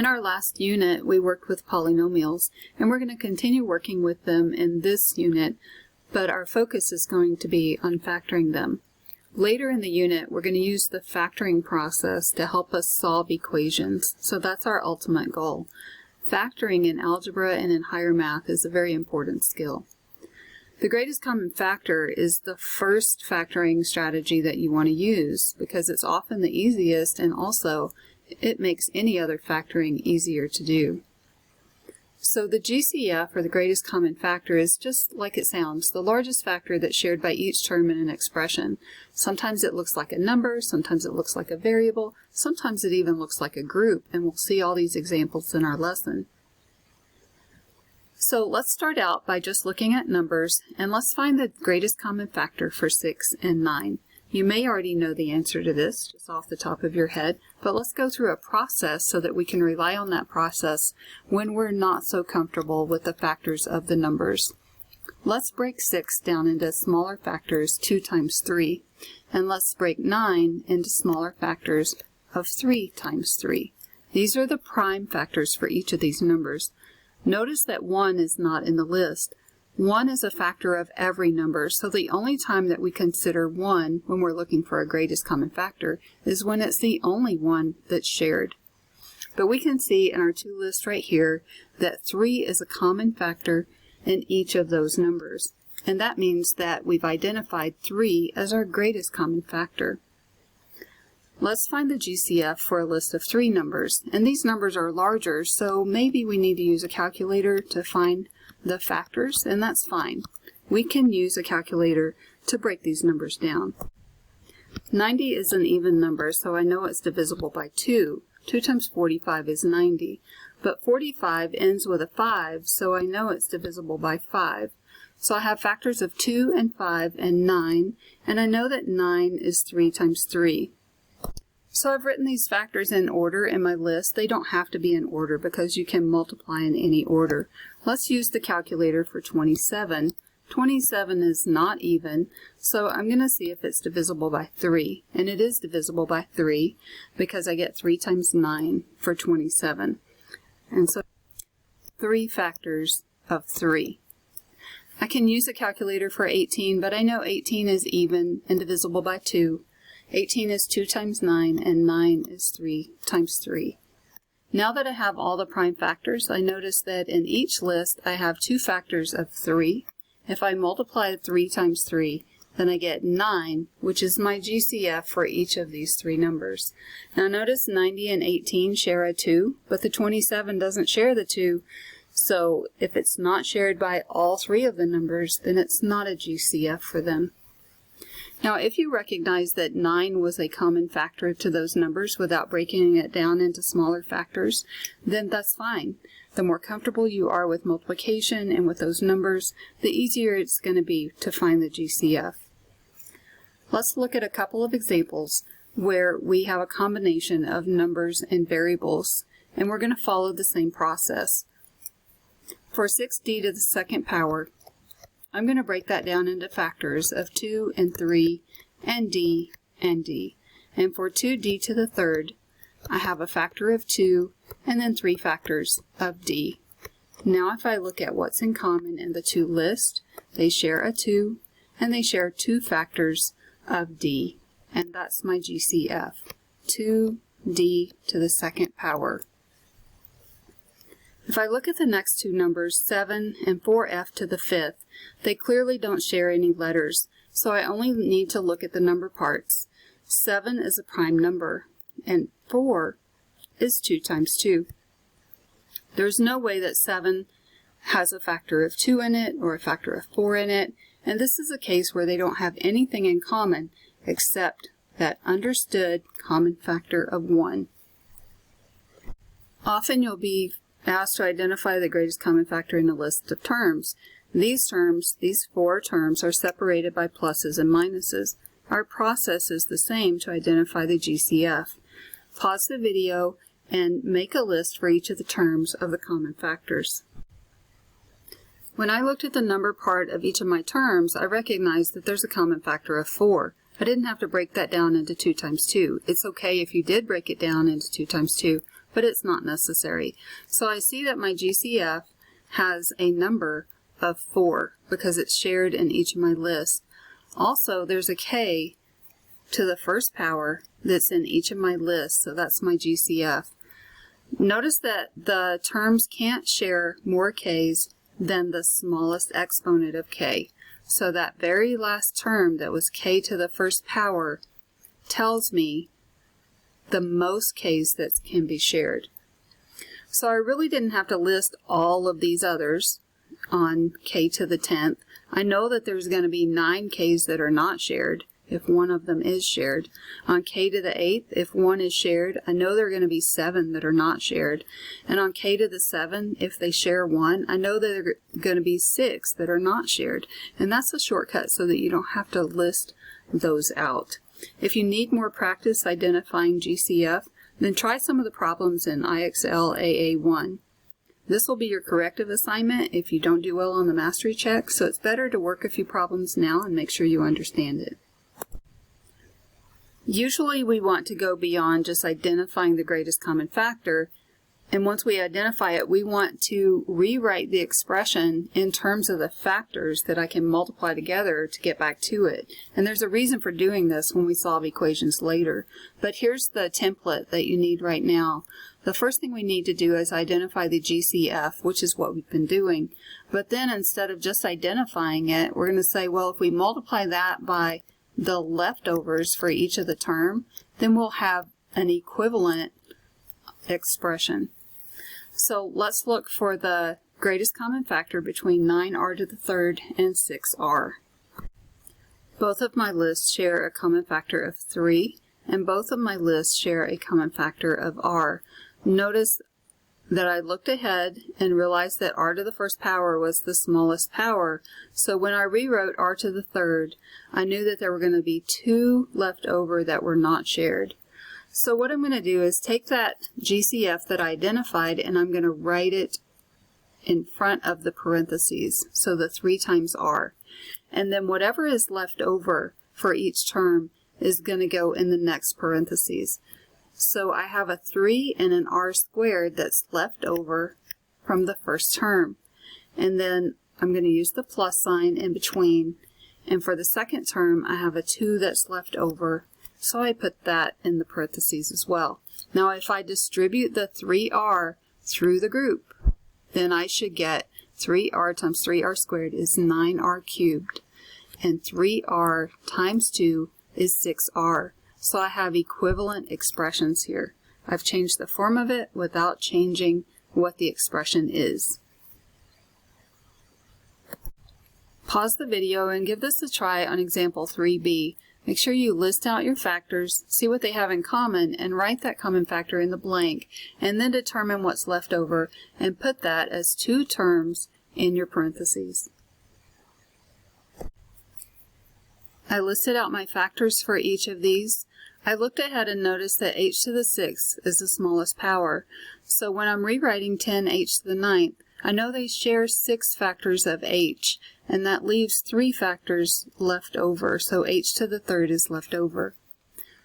In our last unit, we worked with polynomials, and we're going to continue working with them in this unit, but our focus is going to be on factoring them. Later in the unit, we're going to use the factoring process to help us solve equations, so that's our ultimate goal. Factoring in algebra and in higher math is a very important skill. The greatest common factor is the first factoring strategy that you want to use because it's often the easiest, and also it makes any other factoring easier to do. So the GCF, or the greatest common factor, is just like it sounds, the largest factor that's shared by each term in an expression. Sometimes it looks like a number, sometimes it looks like a variable, sometimes it even looks like a group, and we'll see all these examples in our lesson. So let's start out by just looking at numbers, and let's find the greatest common factor for 6 and 9. You may already know the answer to this just off the top of your head, but let's go through a process so that we can rely on that process when we're not so comfortable with the factors of the numbers. Let's break 6 down into smaller factors 2 times 3, and let's break 9 into smaller factors of 3 times 3. These are the prime factors for each of these numbers. Notice that 1 is not in the list. 1 is a factor of every number, so the only time that we consider 1 when we're looking for a greatest common factor is when it's the only one that's shared. But we can see in our 2 list right here that 3 is a common factor in each of those numbers, and that means that we've identified 3 as our greatest common factor. Let's find the GCF for a list of 3 numbers, and these numbers are larger, so maybe we need to use a calculator to find the factors, and that's fine. We can use a calculator to break these numbers down. 90 is an even number, so I know it's divisible by 2. 2 times 45 is 90. But 45 ends with a 5, so I know it's divisible by 5. So I have factors of 2 and 5 and 9, and I know that 9 is 3 times 3. So I've written these factors in order in my list. They don't have to be in order because you can multiply in any order. Let's use the calculator for 27. 27 is not even, so I'm going to see if it's divisible by 3. And it is divisible by 3 because I get 3 times 9 for 27. And so 3 factors of 3. I can use a calculator for 18, but I know 18 is even and divisible by 2. 18 is 2 times 9, and 9 is 3 times 3. Now that I have all the prime factors, I notice that in each list I have 2 factors of 3. If I multiply 3 times 3, then I get 9, which is my GCF for each of these 3 numbers. Now notice 90 and 18 share a 2, but the 27 doesn't share the 2. So if it's not shared by all 3 of the numbers, then it's not a GCF for them. Now, if you recognize that 9 was a common factor to those numbers without breaking it down into smaller factors, then that's fine. The more comfortable you are with multiplication and with those numbers, the easier it's going to be to find the GCF. Let's look at a couple of examples where we have a combination of numbers and variables, and we're going to follow the same process. For 6d to the second power, I'm going to break that down into factors of 2 and 3 and d and d. And for 2d to the third, I have a factor of 2 and then 3 factors of d. Now if I look at what's in common in the 2 list, they share a 2 and they share 2 factors of d. And that's my GCF, 2d to the second power. If I look at the next 2 numbers, 7 and 4f to the 5th, they clearly don't share any letters, so I only need to look at the number parts. 7 is a prime number, and 4 is 2 times 2. There's no way that 7 has a factor of 2 in it or a factor of 4 in it, and this is a case where they don't have anything in common except that understood common factor of 1. Often you'll be asked to identify the greatest common factor in a list of terms. These 4 terms, are separated by pluses and minuses. Our process is the same to identify the GCF. Pause the video and make a list for each of the terms of the common factors. When I looked at the number part of each of my terms, I recognized that there's a common factor of 4. I didn't have to break that down into 2 times 2. It's okay if you did break it down into 2 times 2, but it's not necessary. So I see that my GCF has a number of 4 because it's shared in each of my lists. Also, there's a K to the first power that's in each of my lists, so that's my GCF. Notice that the terms can't share more K's than the smallest exponent of K. So that very last term that was K to the first power tells me the most K's that can be shared. So I really didn't have to list all of these others on K to the 10th. I know that there's going to be 9 K's that are not shared if one of them is shared. On K to the 8th, if 1 is shared, I know there are going to be 7 that are not shared. And on K to the 7th, if they share 1, I know that there are going to be 6 that are not shared. And that's a shortcut so that you don't have to list those out. If you need more practice identifying GCF, then try some of the problems in IXL AA1. This will be your corrective assignment if you don't do well on the mastery check, so it's better to work a few problems now and make sure you understand it. Usually we want to go beyond just identifying the greatest common factor, and once we identify it, we want to rewrite the expression in terms of the factors that I can multiply together to get back to it. And there's a reason for doing this when we solve equations later. But here's the template that you need right now. The first thing we need to do is identify the GCF, which is what we've been doing. But then instead of just identifying it, we're going to say, well, if we multiply that by the leftovers for each of the term, then we'll have an equivalent expression. So let's look for the greatest common factor between 9r to the 3rd and 6r. Both of my lists share a common factor of 3, and both of my lists share a common factor of r. Notice that I looked ahead and realized that r to the first power was the smallest power. So when I rewrote r to the 3rd, I knew that there were going to be 2 left over that were not shared. So what I'm going to do is take that GCF that I identified and I'm going to write it in front of the parentheses, so the 3 times r. And then whatever is left over for each term is going to go in the next parentheses. So I have a 3 and an r squared that's left over from the first term. And then I'm going to use the plus sign in between. And for the second term, I have a 2 that's left over. So I put that in the parentheses as well. Now if I distribute the 3r through the group, then I should get 3r times 3r squared is 9r cubed. And 3r times 2 is 6r. So I have equivalent expressions here. I've changed the form of it without changing what the expression is. Pause the video and give this a try on example 3b. Make sure you list out your factors, see what they have in common, and write that common factor in the blank, and then determine what's left over and put that as 2 terms in your parentheses. I listed out my factors for each of these. I looked ahead and noticed that h to the 6th is the smallest power. So when I'm rewriting 10h to the 9th, I know they share 6 factors of h, and that leaves 3 factors left over, so h to the 3rd is left over.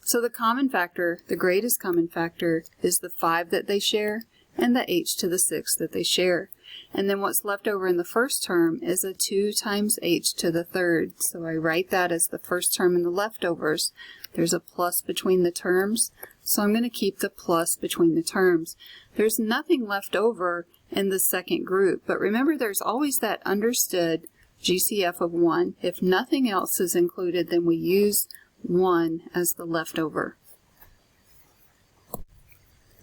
So the common factor, the greatest common factor, is the 5 that they share, and the h to the 6th that they share. And then what's left over in the first term is a 2 times h to the 3rd, so I write that as the first term in the leftovers. There's a plus between the terms, so I'm going to keep the plus between the terms. There's nothing left over in the second group, but remember there's always that understood GCF of 1. If nothing else is included, then we use 1 as the leftover.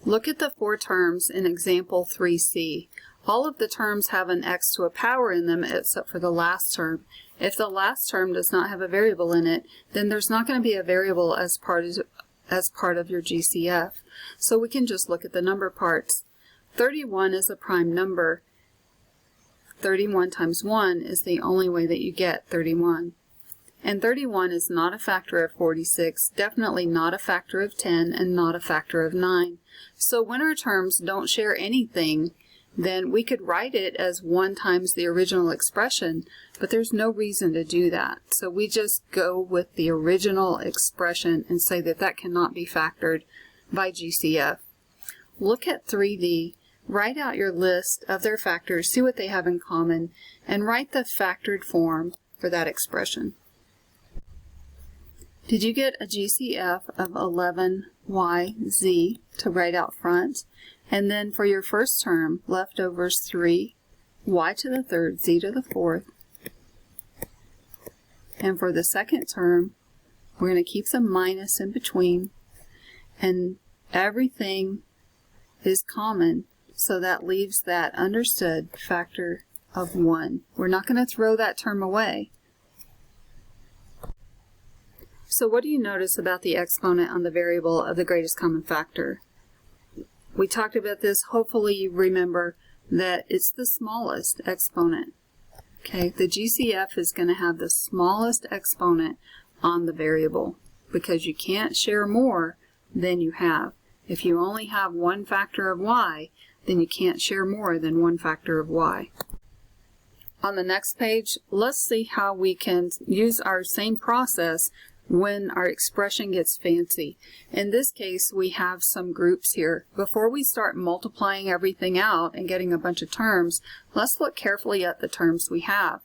Look at the 4 terms in example 3c. All of the terms have an x to a power in them except for the last term. If the last term does not have a variable in it, then there's not going to be a variable as part of your GCF. So we can just look at the number parts. 31 is a prime number. 31 times 1 is the only way that you get 31. And 31 is not a factor of 46, definitely not a factor of 10, and not a factor of 9. So when our terms don't share anything, then we could write it as 1 times the original expression, but there's no reason to do that. So we just go with the original expression and say that that cannot be factored by GCF. look at 3D, write out your list of their factors, see what they have in common, and write the factored form for that expression. Did you get a GCF of 11yz to write out front? And then for your first term, leftovers 3, y to the third, z to the fourth. And for the second term, we're going to keep the minus in between, and everything is common, so that leaves that understood factor of 1. We're not going to throw that term away. So what do you notice about the exponent on the variable of the greatest common factor? We talked about this. Hopefully you remember that it's the smallest exponent. Okay, the GCF is going to have the smallest exponent on the variable because you can't share more than you have. If you only have one factor of y, then you can't share more than one factor of y. On the next page, let's see how we can use our same process when our expression gets fancy. In this case, we have some groups here. Before we start multiplying everything out and getting a bunch of terms, let's look carefully at the terms we have.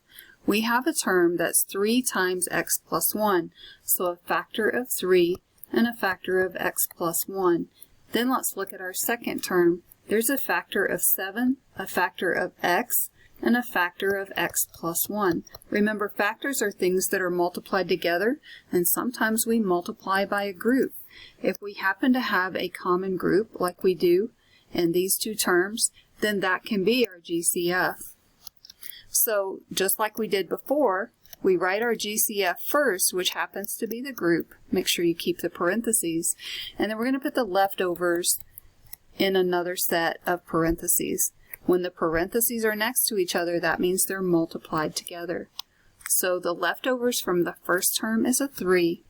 We have a term that's 3 times x plus 1, so a factor of 3 and a factor of x plus 1. Then let's look at our second term. There's a factor of 7, a factor of x, and a factor of x plus 1. Remember, factors are things that are multiplied together, and sometimes we multiply by a group. If we happen to have a common group, like we do in these two terms, then that can be our GCF. So, just like we did before, we write our GCF first, which happens to be the group. Make sure you keep the parentheses. And then we're going to put the leftovers in another set of parentheses. When the parentheses are next to each other, that means they're multiplied together. So the leftovers from the first term is a 3.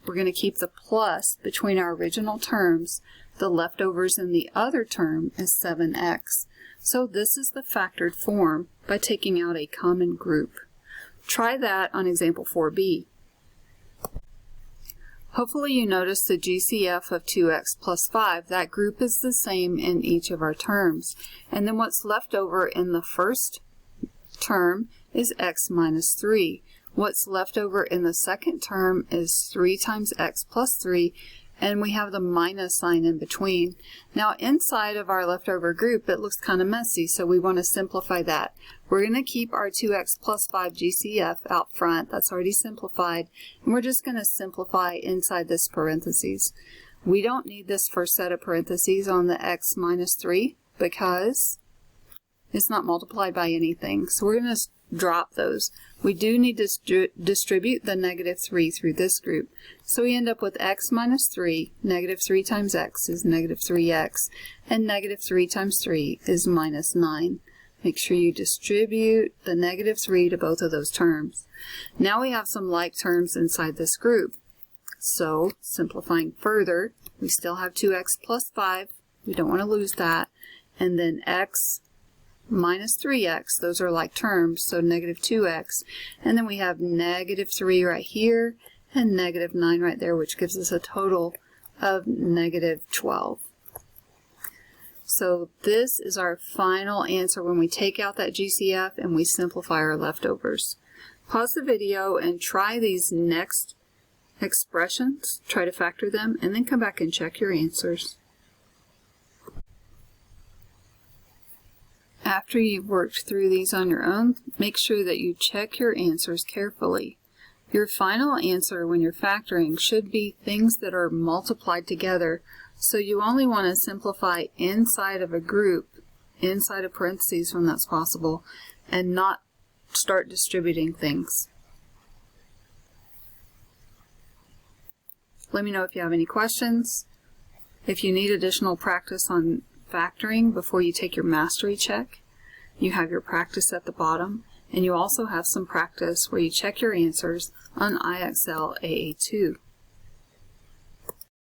We're going to keep the plus between our original terms. The leftovers in the other term is 7x. So this is the factored form by taking out a common group. Try that on example 4b. Hopefully you notice the GCF of 2x plus 5. That group is the same in each of our terms. And then what's left over in the first term is x minus 3. What's left over in the second term is 3 times x plus 3, and we have the minus sign in between. Now inside of our leftover group it looks kind of messy, so we want to simplify that. We're going to keep our 2x plus 5 GCF out front. That's already simplified. And we're just going to simplify inside this parentheses. We don't need this first set of parentheses on the x minus 3 because it's not multiplied by anything. So we're going to drop those. We do need to distribute the negative 3 through this group. So we end up with x minus 3. Negative 3 times x is negative 3x. And negative 3 times 3 is minus 9. Make sure you distribute the negative 3 to both of those terms. Now we have some like terms inside this group. So, simplifying further, we still have 2x plus 5. We don't want to lose that. And then x minus 3x, those are like terms, so negative 2x. And then we have negative 3 right here and negative 9 right there, which gives us a total of negative 12. So this is our final answer when we take out that GCF and we simplify our leftovers. Pause the video and try these next expressions, try to factor them, and then come back and check your answers. After you've worked through these on your own, make sure that you check your answers carefully. Your final answer when you're factoring should be things that are multiplied together, so you only want to simplify inside of a group, inside of parentheses when that's possible, and not start distributing things. Let me know if you have any questions. If you need additional practice on factoring before you take your mastery check, you have your practice at the bottom, and you also have some practice where you check your answers on IXL AA2.